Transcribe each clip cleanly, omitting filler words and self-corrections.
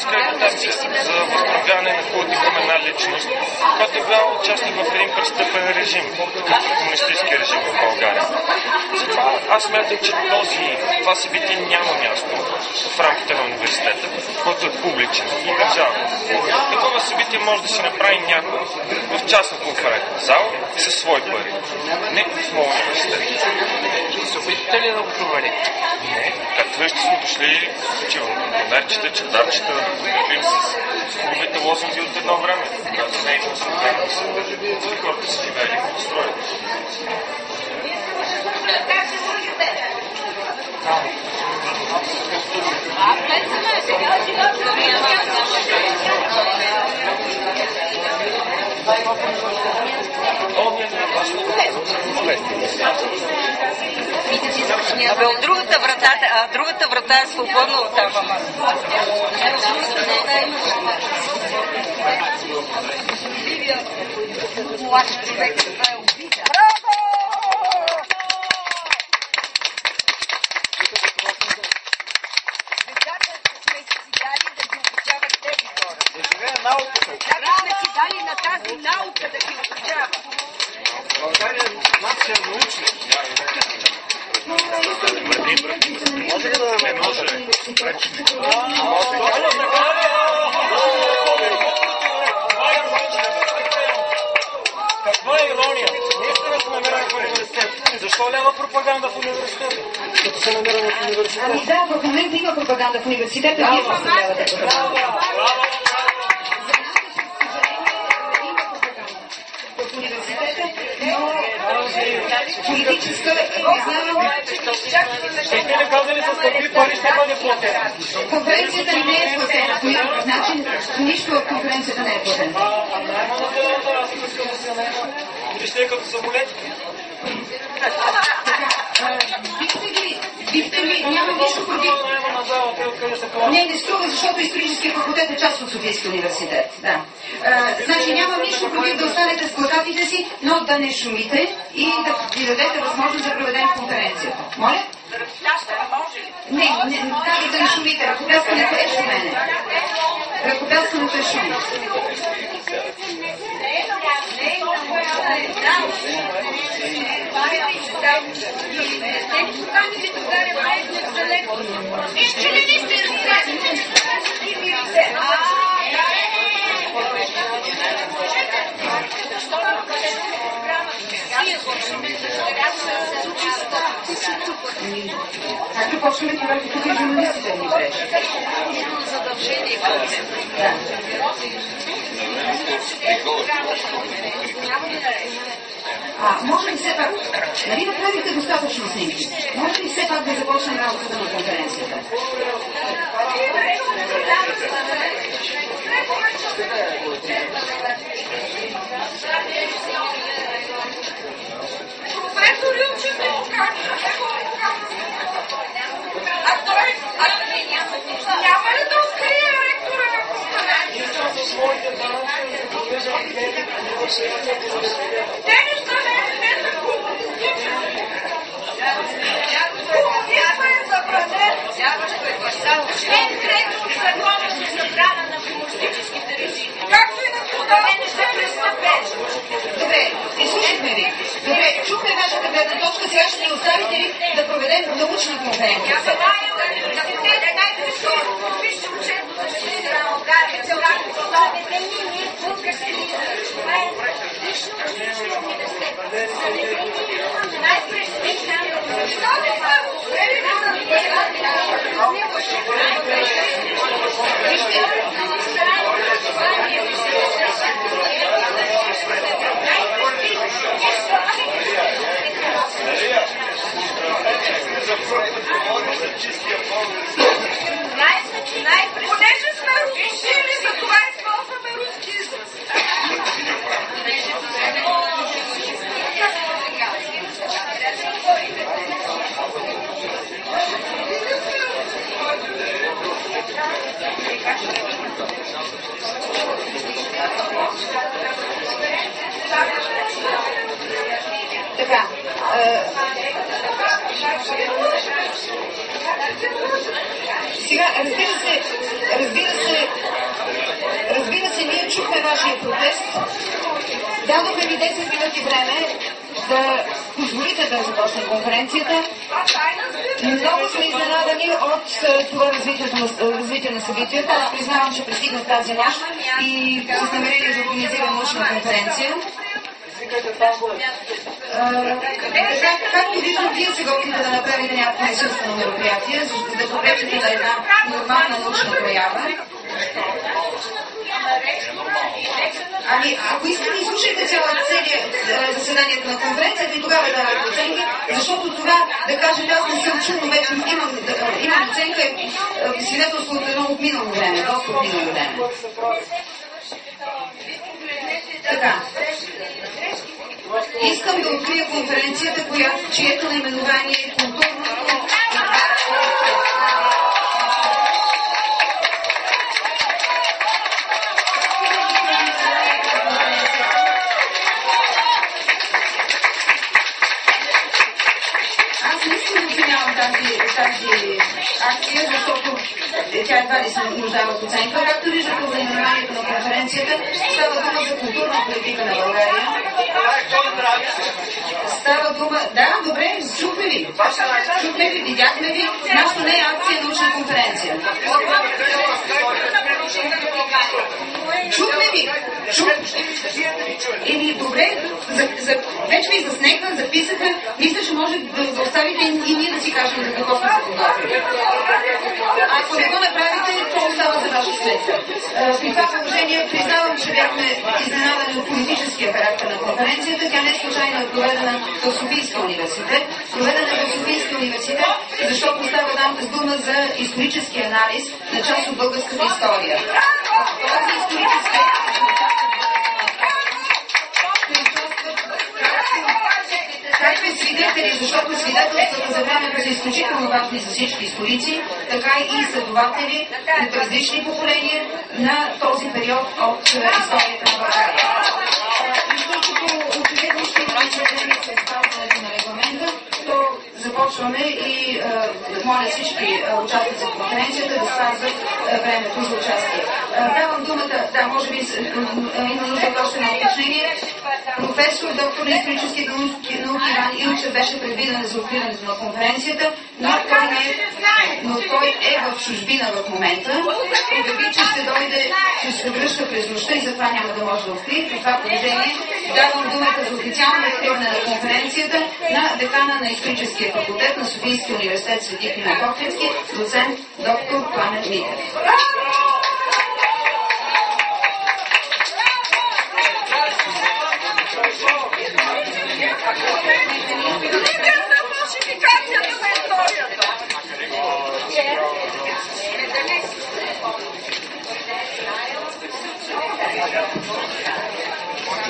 историческа репутация, за възпрагане на култ към една личност, която е била участник в един престъпен режим, като комунистически режим в България. Затова аз смятам, че това събитие няма място в рамките на университета, който е публичен и държавен. Такова събитие може да се направи някой в частна конферентна зала със свои пари. Не в моят университет. Ще се опитате ли да го провалите? Не. Както вижте сме дошли чевонерчета, четарчета, да с хубавите лозунги от едно време, когато не е имало съвременна и хората са живели и построят. Абе, от другата врата е свободна от там, ама. Млад човек, това е обида. Браво! Децата сме си дали да ги обучават тези хора. Да живее науката. Дали сме си дали на тази наука да ги обучава. България е нация научна. Може ли да ме може? Каква е ирония? Наистина се намираме в университет. Защо няма пропаганда в университета? Като се намираме в университета. Ами да, в момента има пропаганда в университета. Вие представлявате пропаганда. В университета, но политическа, не знам, Те ли казали с какви пари ще бъде платена? конференцията не е платена. По никакъв начин, нищо от конференцията не е платена. Няма да бъдат, аз искам да се наема. Вижте като самолет. Бихте ли, няма нищо против. Не струва, защото историческия факултет е част от Софийския университет. Да. Значи нямам нищо против да останете с плакатите си, но да не шумите и да ви дадете възможност да проведем конференцията. Моля? Не, казах да не шумите. Ръкопляскането е шумене. Ръкопляскането е шумене. Вижте ли не сте разказали? Както почваме, когато тук и журналистите ни пречат. Няма задължение към теб. Да. Може ли все пак, нали направихте достатъчно снимки? Може ли все пак да започнем работата на конференцията? Професор Илчев е поканил. Няма ли да открие ректора на конференцията? Те не знаят, не са комунистични. Комунизма е забранен. Член 3 от закона за забрана на комунистическите режими. Както и на труда, не са престъпления. Добре, изслушахме ви. Добре, чухме вашата гледна точка, сега ще ни оставите ли да проведем научна конференция? Вижте учебно заведение на България, това е лично училище университет. Най-престижна понеже сме русичили, за това използваме руски израз. Така. Сега, разбира се, Дадохме ви 10 минути време да позволите да започне конференцията. Много сме изненадани от това развитие на събитията. Аз признавам, че пристигнах тази нощ и с намерение да организирам научна конференция. Както виждам, вие се готвите да направите някакво насилствено мероприятие, за да попречите на една нормална научна проява. Ами, ако искате, изслушайте целият заседанието на конференцията и тогава давате оценки, защото това, да кажем, аз не съм чул, но вече имам оценка и свидетелство от едно отминало време, доста отминало време. Така. Искам да открия конференцията, чието наименование е културно. Аз не искам да оценявам тази акция, защото тя едва ли се нуждава от оценка. Както виждате от наименованието на конференцията, става дума за културна политика на България. Става дума... Да, добре, чухме ви. Чухме ви, видяхме ви. Нашето не е акция, научна конференция. Чухме ви. Еми, добре, вече ви заснеха, записаха. Мисля, че може да оставите и ние да си кажем за какво сме се подготвили. Ако не го направите, то остава за ваша сметка. При това положение признавам, че бяхме изненадани от политическия характер на конференцията. Тя не случайно е проведена в Софийския университет. Проведена е в Софийския университет, защото става дума за исторически анализ на част от българската история. Този исторически както и свидетели, защото свидетелствата за времето са изключително важни за всички историци, така и изследователи от различни поколения на този период от историята на България. Защото очевидно ще има изследване след спазването на регламента, то започваме и моля всички участници в конференцията да спазват времето за участие. Давам думата, да, може би има нужда от още на уточнение. Професор, доктор на историческите науки Иван Илчев беше предвиден за откриването на конференцията, но той е в чужбина в момента. Обяви, че ще се връща през нощта и затова няма да може да открие. При това положение давам думата за официално откриване на конференцията на декана на историческия факултет на Софийския университет Свети Климент Охридски, доцент доктор Пламен Митев.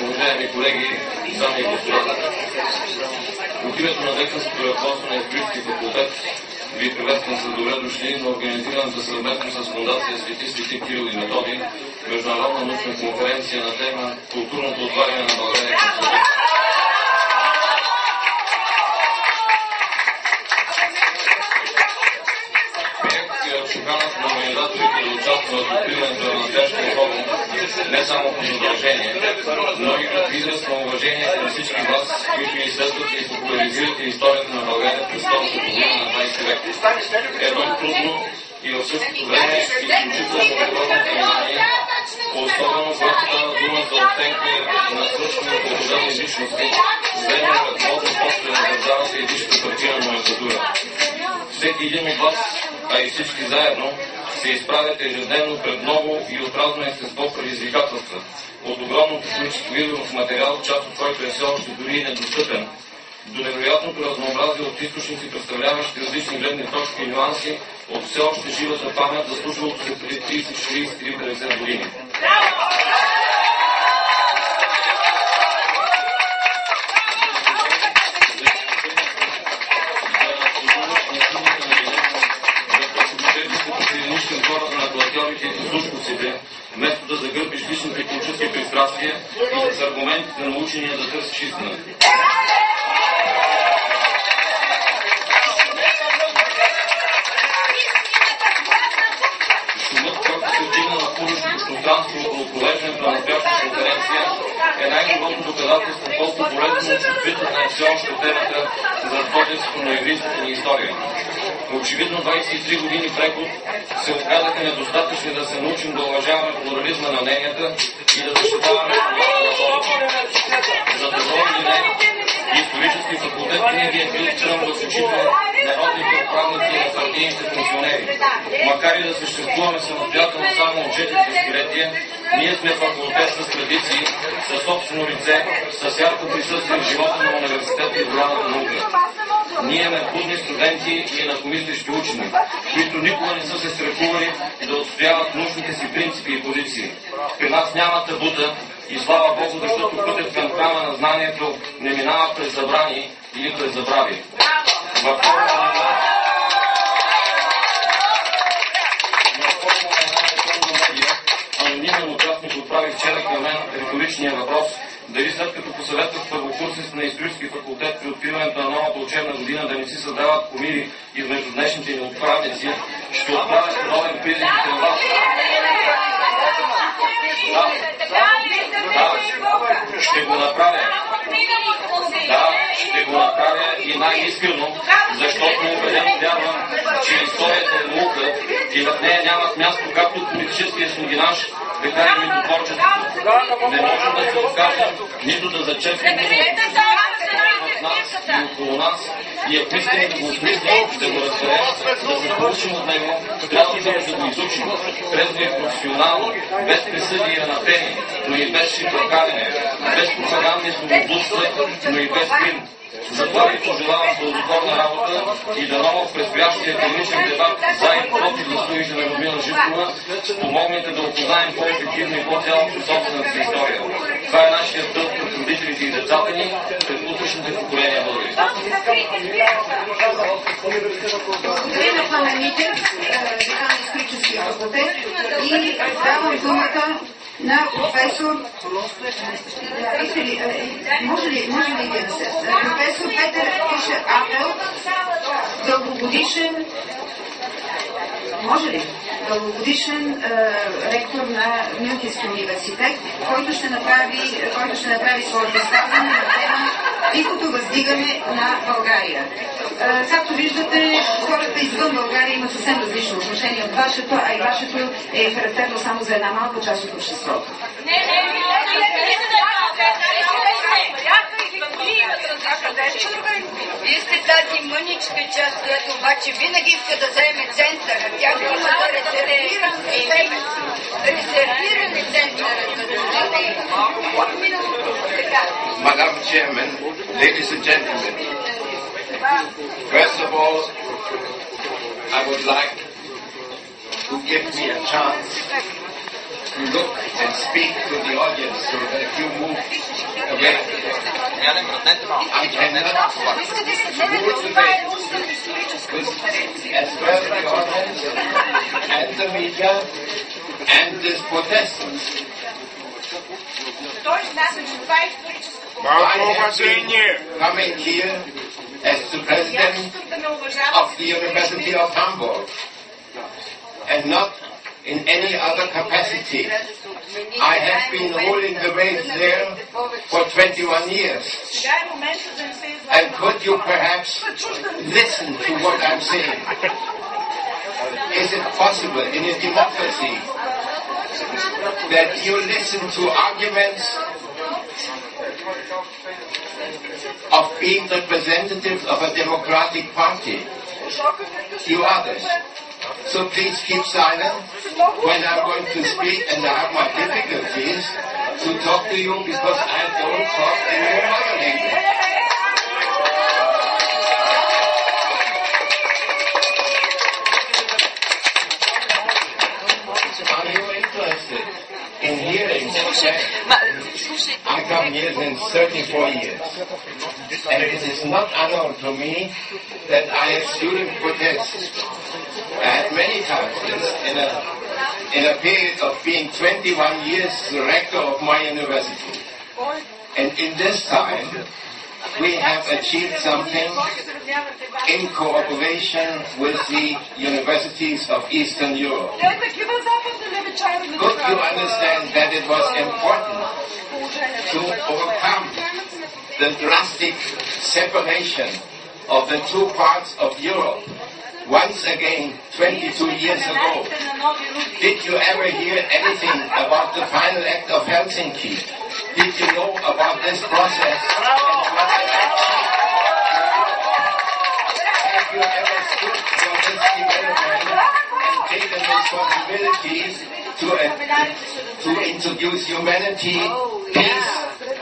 Уважаеми колеги, дами и господа, от името на деканското ръководство на Историческия факултет ви приветствам с добре дошли на организираната съвместно с Фондация Свети Кирил и Методий международна научна конференция на тема Културното отваряне на България към света. Поканата на организаторите да участват в откриването на настоящия форум не само по задължение, но и като израз на уважение към всички вас, които изследвате и популяризирате историята на България през втората половина на 20 век. Едно трудно и в същото време изключително въпросно внимание, особено когато става дума за оценка на свършване по отделни личности, заемане на ръководно поста на държавата и висшата партийна номенклатура. Всеки един от вас, а и всички заедно, се изправяте ежедневно пред много и от разно естество предизвикателства. От огромното количество видов материал, част от който е все още дори и недостъпен, до невероятното разнообразие от източници, представляващи различни гледни точки и нюанси, от все още живата памет за случвалото се преди 30, 40 или 50 години. Вместо да загърбиш личните политически пристрастия и с аргументите на учения да търсиш истина. Шумът, който се вдигна на публичното пространство около провеждането на настоящата конференция е най-доброто доказателство колко полезно и чувствителна е все още темата за разходенството на еврейската ни история. Очевидно 23 години преход се оказаха недостатъчни да се научим да уважаваме плурализма на мненията и да защитаваме за добро или не. Исторически факултет винаги е бил стран в очите народните управници и на партийните функционери. Макар и да съществуваме самостоятелно само от 4 десетилетия, ние сме факултет с традиции, със собствено лице, с ярко присъствие в живота на университета и голямата наука. Ние имаме будни студенти и еднакомислещи учени, които никога не са се страхували да отстояват научните си принципи и позиции. При нас няма табута и слава Богу, защото пътят към храма на знанието не минава през забрани или през забрави. Анонимен участник отправи вчера към мен риторичния въпрос дали след като посъветват първокурсите на исторически факултет при откриването на новата учебна година да не си създават комири измежду днешните ни отправници, ще отправят подобен призив към вас. Ще го направя. Да, ще го направя и най-искрено, защото убеден вярвам, че историята е наука и в нея нямат място както от политическия слугинаж, така и митотворчеството. Не можем да се откажем, нито да зачерпим от нас и около нас. И ако искаме да го осмислим, да го разберем, да се получим от него, трябва да го изучим. Трезво и професионално, без присъди и анатеми, но и без шипрокалене, без пропагандни свободства, но и без грим. Затова ви пожелавам ползотворна работа и дано в предстоящия академичен дебат за и против заслугите на Людмила Живкова помогнете да опознаем по-ефективно и по-цялостно собствената си история. Това е нашия дълг пред родителите и децата ни, пред утрешните поколения българи. Благодаря на пламените, декан на историческия факултет и давам думата на професор може ли да се професор Петър Кешер-Апел, дългогодишен ректор на Мюнхенския университет, който ще направи своето изказване на тема тихото въздигане на България. Както виждате, хората извън България имат съвсем различно отношение от вашето, а и вашето е характерно само за една малка част от обществото. Вие сте тази мъничка част, която обаче винаги иска да заеме центъра. Тя има да резервира центъра, за да бъде Madam Chairman, ladies and gentlemen, first of all, I would like to give me a chance to look and speak to the audience so that if you move away, I cannot move today as well as the audience and the media and the protestants. I have been coming here as the president of the University of Hamburg and not in any other capacity. I have been holding the reins there for 21 years. And could you perhaps listen to what I'm saying? Is it possible in a democracy that you listen to arguments of being representatives of a democratic party? You others. So please keep silent when I'm going to speak, and I have my difficulties to talk to you because I don't talk in your mother language. Are you interested in hearing that? I come here since 34 years, and it is not unknown to me that I have student protests. I had many times in a period of being 21 years the rector of my university. And in this time, we have achieved something in cooperation with the universities of Eastern Europe. Good you understand that it was important to overcome the drastic separation of the two parts of Europe once again 22 years ago. Did you ever hear anything about the final act of Helsinki? Did you know about this process? Have you ever stood for this development and taken responsibilities to introduce humanity, peace,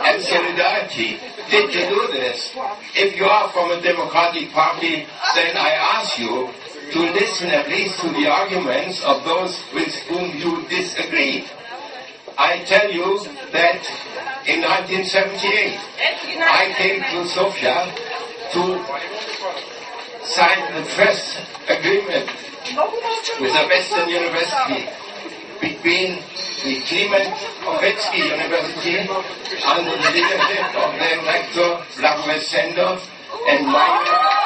and solidarity? Did you do this? If you are from a democratic party, then I ask you to listen at least to the arguments of those with whom you disagree. I tell you that in 1978, I came to Sofia to sign the first agreement with a Western university between the Clement Ovetsky University under the leadership of their rector Vladimir Sendov and my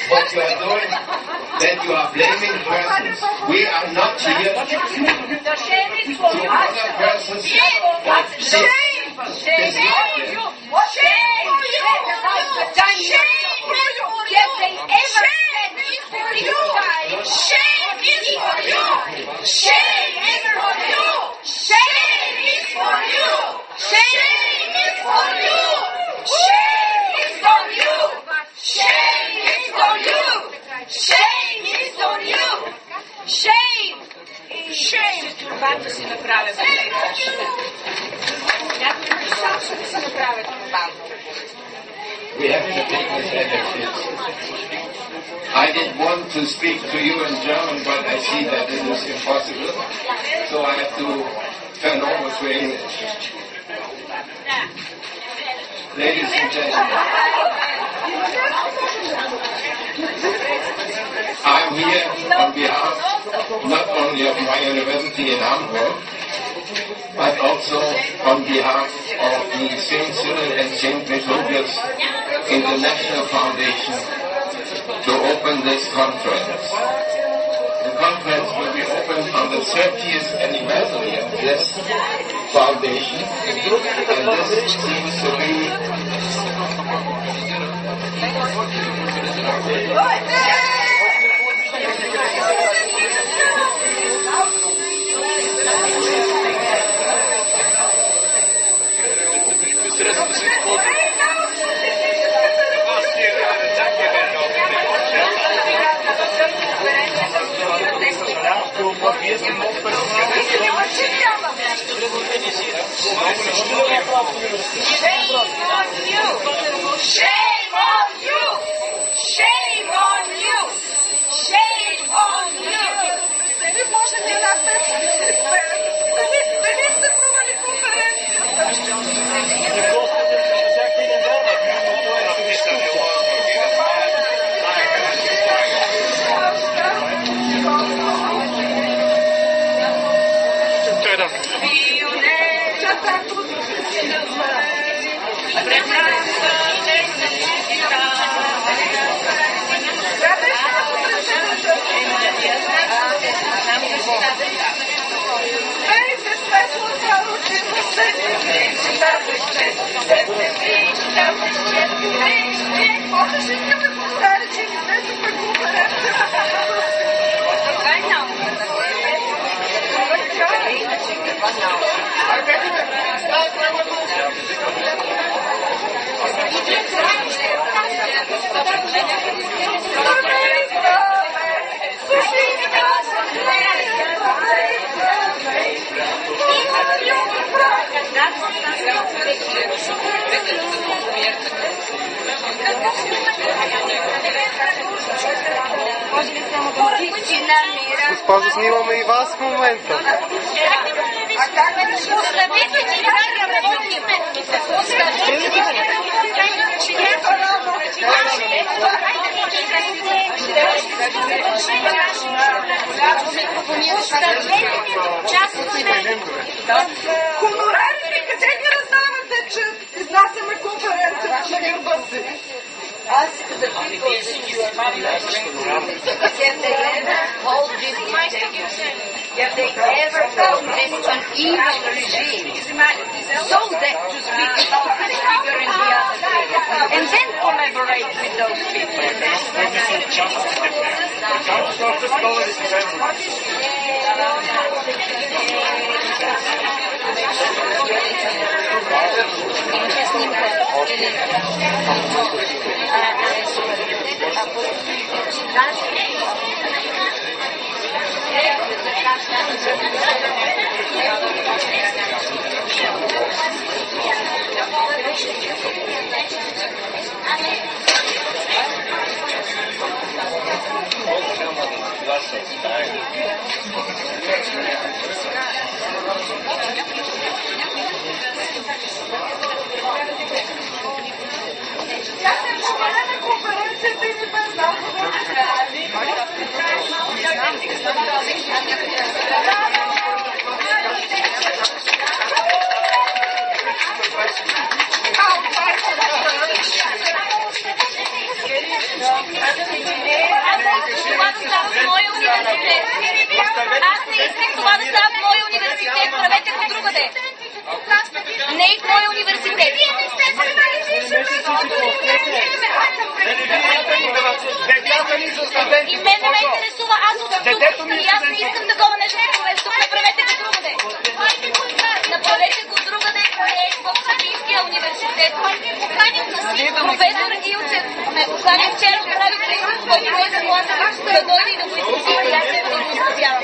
what you are doing, that you are blaming persons. We are not here to honor persons of we have to take this attitude. I did want to speak to you in German, but I see that it is impossible, so I have to turn over to English. Ladies and gentlemen, I'm here on behalf not only of my university in Hamburg, but also on behalf of the St. Cyril and St. Methodius International Foundation to open this conference. The conference will be opened on the 30th anniversary of this foundation, and this seems to be Госпожо, снимаме и вас в момента. Хонорарите, къде ги раздавате, че изнасяме конференцията на гърба си. Аз искам да питам всички if they ever found this an evil regime, so that to speak about the figure in the other day, and then collaborate with those people. Не и в моя университет. И мен не ме интересува, аз от тук искам и аз не искам такова нещо да провежда. Тук направете го другаде. Направете го другаде, не в Софийския университет. Поканим на си професор Илчев. Поканим вчера прави Христос, който не е съгласен да дойде и да го изпозита. И аз се го изпозявам.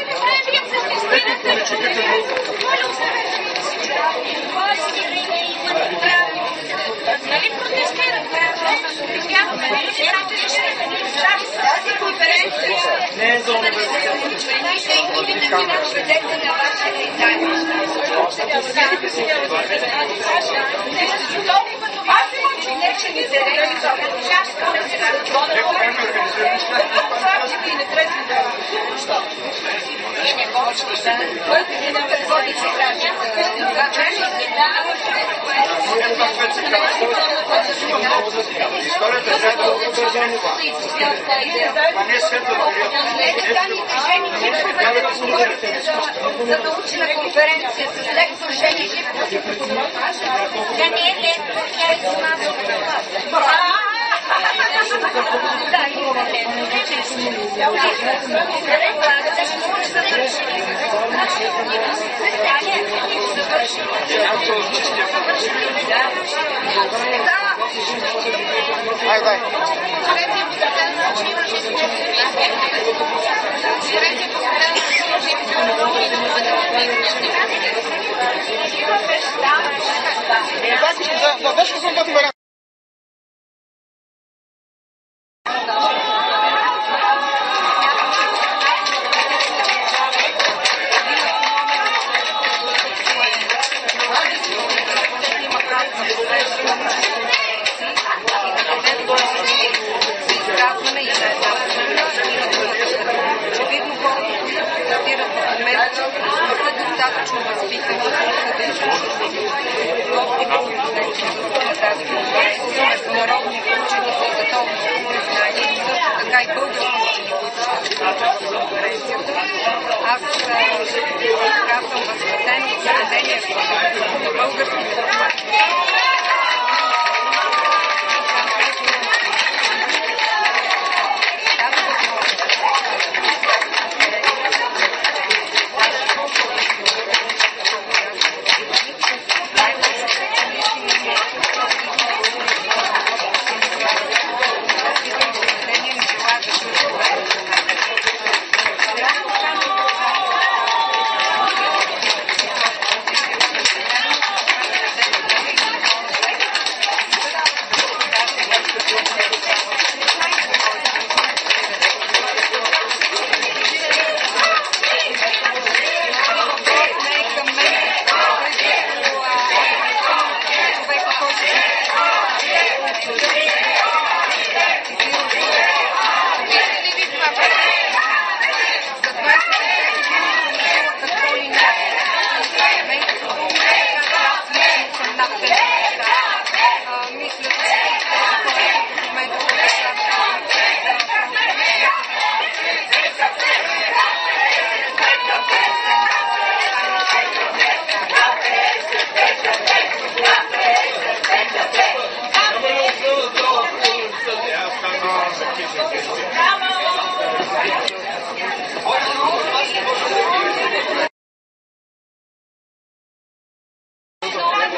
Нали протестират? Тази конференция не е за университет. За научна конференция с лектор Жени Живков. Тя не е лектор, тя е измазал. Да, има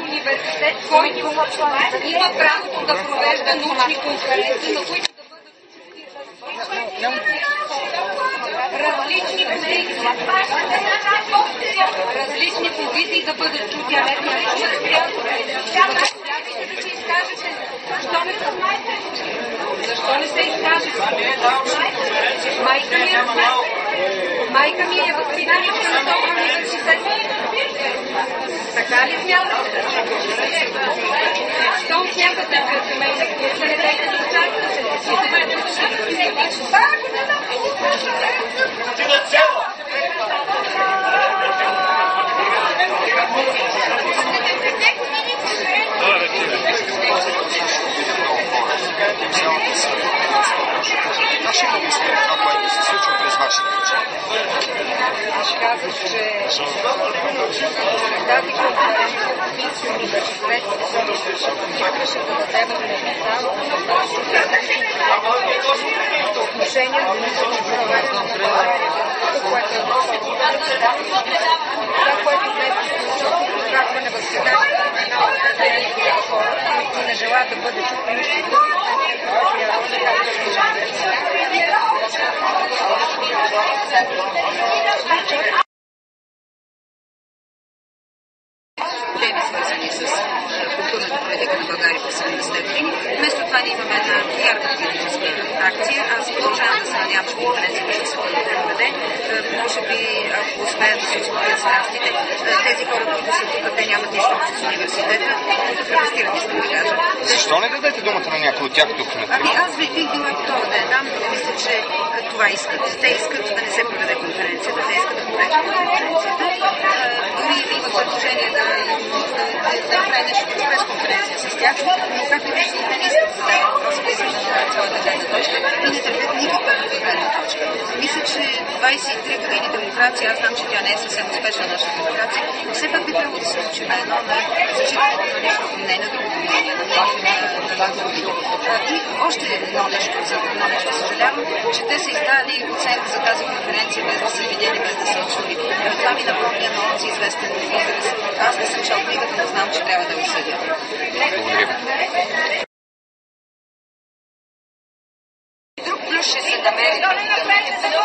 Университет, който има правото да провежда научни конференции, на които да бъдат различни позиции да бъдат чути, а не защо не се изкажете? Майка ми е възпитаница на този университет. Така ли смятате? Щом смятате като мен, да не дайте да участвате? Ти на цяло! Как ще обясните това, което се случва през вашите очи? Аз казах, че тази конференция в Софийски университет искаше да даде възможността отношения за това, което днес очакване възпитанието на една от тези хора, които не желаят да бъде чупени. Теми, свързани с културната политика на България през 70-те години. Вместо това ние имаме една ярка политическа акция. Аз продължавам да се надявам, че конференцията ще се проведе. Може би, ако успеят да се освободят страстите, тези хора, които са тук, те нямат нищо общо с университета, които протестират, искам да кажа. Защо не дадете думата на някой от тях тук? Аз бих била готова да я дам, но мисля, че това искат. Те искат да не се проведе конференцията, те искат да попречат на конференцията. Дори има предложение да направи нещо през конференция с тях, но както виждате, те не искат да задават въпроси, те искат да задават своята гледна точка и не търпят никаква друга гледна точка. Мисля, че 23 години демокрация, аз знам, че тя не е съвсем успешна нашата демокрация, но все пак би трябвало да се случи на едно на зачитането на личното мнение, на другото мнение, на мнението. И още едно нещо, съжалявам, че те са издали оценка за тази конференция, без да са видели, без да са чули. Това ми напомня на онзи известен израз. Аз не съм чел книгата, но знам, че трябва да го съдя. Друг плюс ще се намери.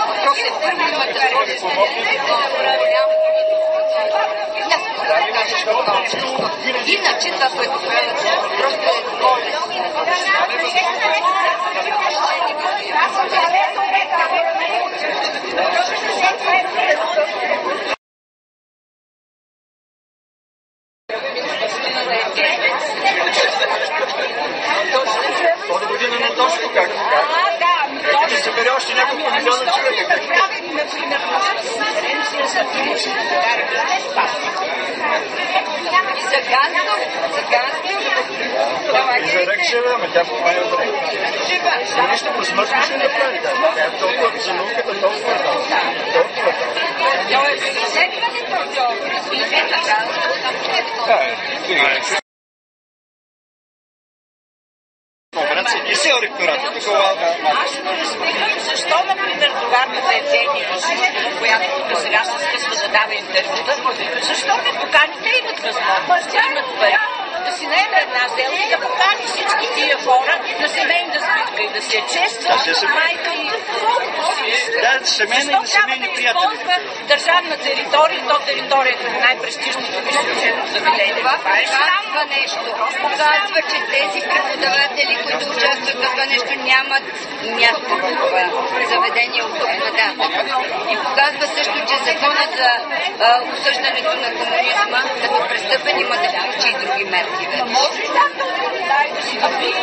Въпрос е първо имате роля с иначе това, което правят, просто е болест. Втора година не точно както казвам. Ще събере още няколко милиона човека. Например, конференция за клинични за Гандов. За рък жива, ама тя помага да рък. За нищо по смъртно ще направи. Тя е толкова за науката, толкова И се ректората, защо, например, товарната е техника, която тук сега се скъсва да дава интервюта, защо не поканите имат възможност, да имат пари, да си наеме една сделка и да покани всички тия хора на семейна сбитка и да се честват с майка и семейна и на семейни приятели. Защо трябва да използва държавна територия, то територията на най-престижното висше учебно заведение? Това показва нещо. Показва, че тези преподаватели, които участват в това нещо, нямат място в това заведение от тук нататък. И показва също, че законът за осъждането на комунизма като престъпен има да включи и други мерки. Може ли да си добри?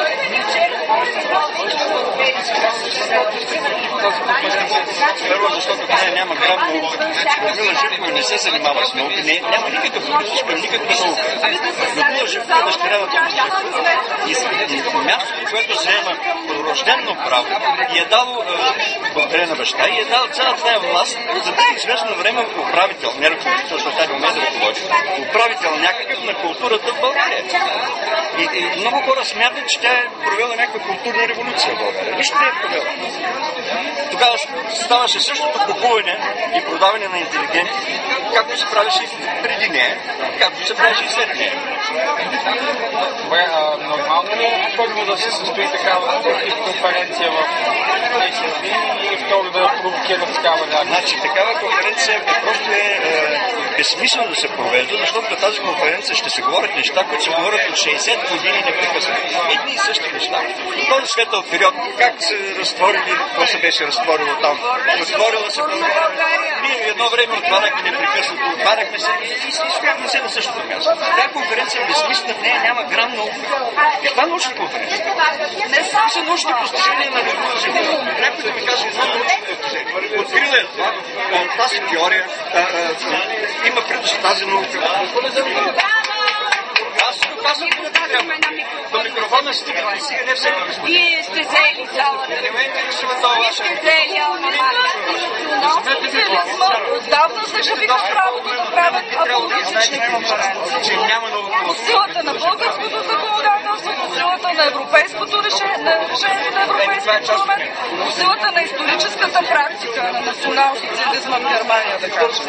Първо, защото в нея няма грам наука. Людмила Живкова не се занимава с наука, няма никакъв политическа, никаква наука. Людмила Живкова е дъщеря на Томас Живков. И мястото, което заема рожденно право, и е дало благодарение на баща, и е дал цялата тая власт да бъде известно време управител, не ръководител, защото тя не умее да ръководи, управител някакъв на културата в България. И много хора смятат, че тя е провела някаква културна революция в България. Нищо не е провела. Тогава ставаше същото купуване и продаване на интелигенти, както се правеше и преди нея, както се правеше и след нея. Добре, нормално ли е първо да се състои такава конференция в днешния ден и второ да провокира такава реакция? Значи такава конференция просто е безсмислено да се провежда, защото на тази конференция ще се говорят неща, които се говорят от 60 години непрекъснато. Едни и същи неща. Този светъл период, как се разтворили, какво се беше разтворило там. Разтворила се България. Ние едно време отваряхме непрекъснато, отваряхме се и стояхме се на същото място. Тя конференция е безсмислена, в нея няма грам наука. Каква научна конференция? Не само са научни постижения на Людмила Живкова. Някой да ми каже едно научно постижение. Открила е това, тази теория, има предвид тази наука. Аз си го казвам, до микрофона стига, не всеки господин. Вие сте взели залата. Вие сте взели отдавна загубиха правото да правят апологетични конференции. По силата на българското законодателство, по силата на европейското решение на Европейския парламент, по силата на историческата практика на национал-социализма в Германия, да кажем.